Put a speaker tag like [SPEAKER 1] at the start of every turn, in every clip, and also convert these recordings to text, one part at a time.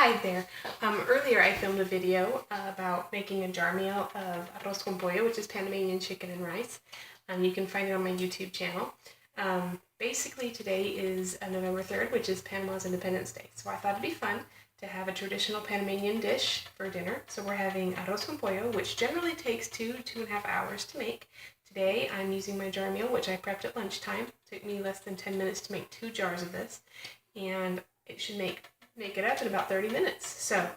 [SPEAKER 1] Hi there. Earlier I filmed a video about making a jar meal of Arroz con Pollo, which is Panamanian chicken and rice. You can find it on my YouTube channel. Basically today is November 3rd, which is Panama's Independence Day. So I thought it'd be fun to have a traditional Panamanian dish for dinner. So we're having Arroz con Pollo, which generally takes 2.5 hours to make. Today I'm using my jar meal, which I prepped at lunchtime. It took me less than 10 minutes to make 2 jars of this. And it should make it up in about 30 minutes. So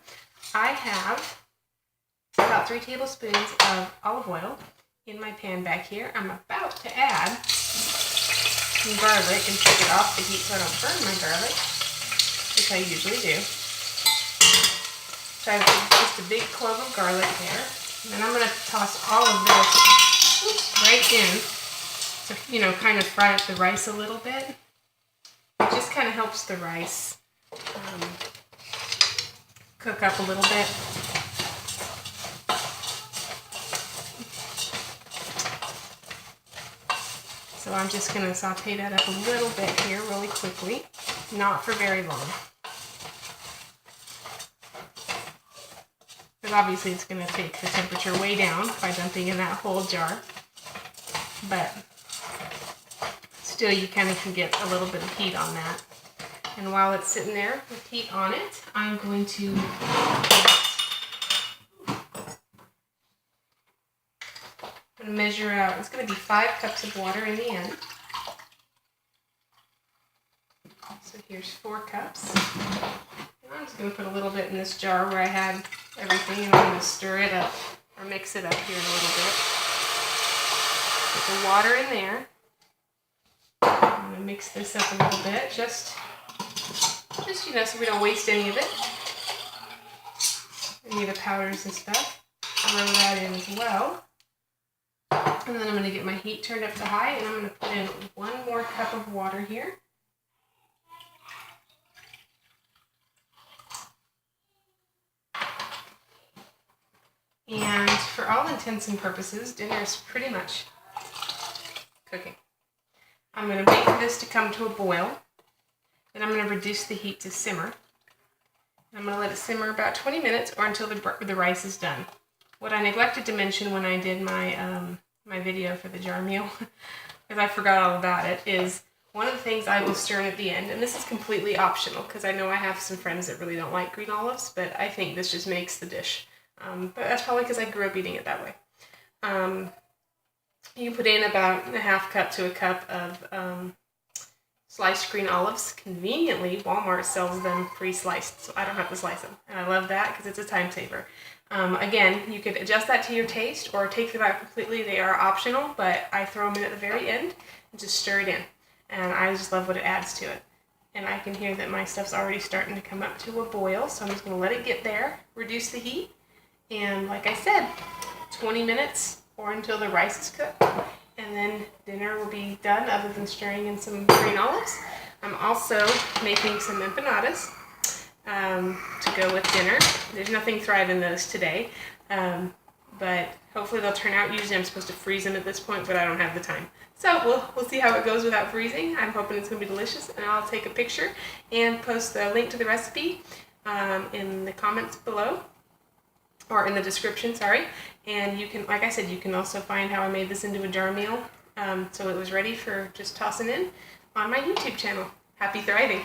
[SPEAKER 1] I have about 3 tablespoons of olive oil in my pan back here. I'm about to add some garlic and take it off the heat so I don't burn my garlic, which I usually do. So I have just a big clove of garlic there. And then I'm going to toss all of this right in to, kind of fry up the rice a little bit. It just kind of helps the rice cook up a little bit. So I'm just going to saute that up a little bit here really quickly, not for very long. Because obviously it's going to take the temperature way down by dumping in that whole jar. But still you kind of can get a little bit of heat on that. And while it's sitting there with heat on it, I'm going to measure out. It's going to be 5 cups of water in the end. So here's 4 cups. And I'm just going to put a little bit in this jar where I had everything, and I'm going to stir it up or mix it up here in a little bit. Put the water in there. I'm going to mix this up a little bit, just so we don't waste any of it. Any of the powders and stuff. Throw that in as well. And then I'm going to get my heat turned up to high, and I'm going to put in 1 more cup of water here. And for all intents and purposes, dinner is pretty much cooking. I'm going to wait for this to come to a boil. Then I'm going to reduce the heat to simmer. I'm going to let it simmer about 20 minutes or until the rice is done. What I neglected to mention when I did my my video for the jar meal, because I forgot all about it, is one of the things I will stir in at the end, and this is completely optional because I know I have some friends that really don't like green olives, but I think this just makes the dish. But that's probably because I grew up eating it that way. You can put in about a half cup to a cup of sliced green olives. Conveniently, Walmart sells them pre-sliced, so I don't have to slice them. And I love that because it's a time saver. Again, you could adjust that to your taste or take them out completely. They are optional, but I throw them in at the very end and just stir it in. And I just love what it adds to it. And I can hear that my stuff's already starting to come up to a boil, so I'm just going to let it get there, reduce the heat, and like I said, 20 minutes or until the rice is cooked. And then dinner will be done other than stirring in some green olives. I'm also making some empanadas to go with dinner. There's nothing thrive in those today, but hopefully they'll turn out. Usually I'm supposed to freeze them at this point, but I don't have the time. So we'll see how it goes without freezing. I'm hoping it's going to be delicious, and I'll take a picture and post the link to the recipe in the comments below, or in the description, sorry. And you can, like I said, you can also find how I made this into a jar meal, so it was ready for just tossing in on my YouTube channel. Happy thriving!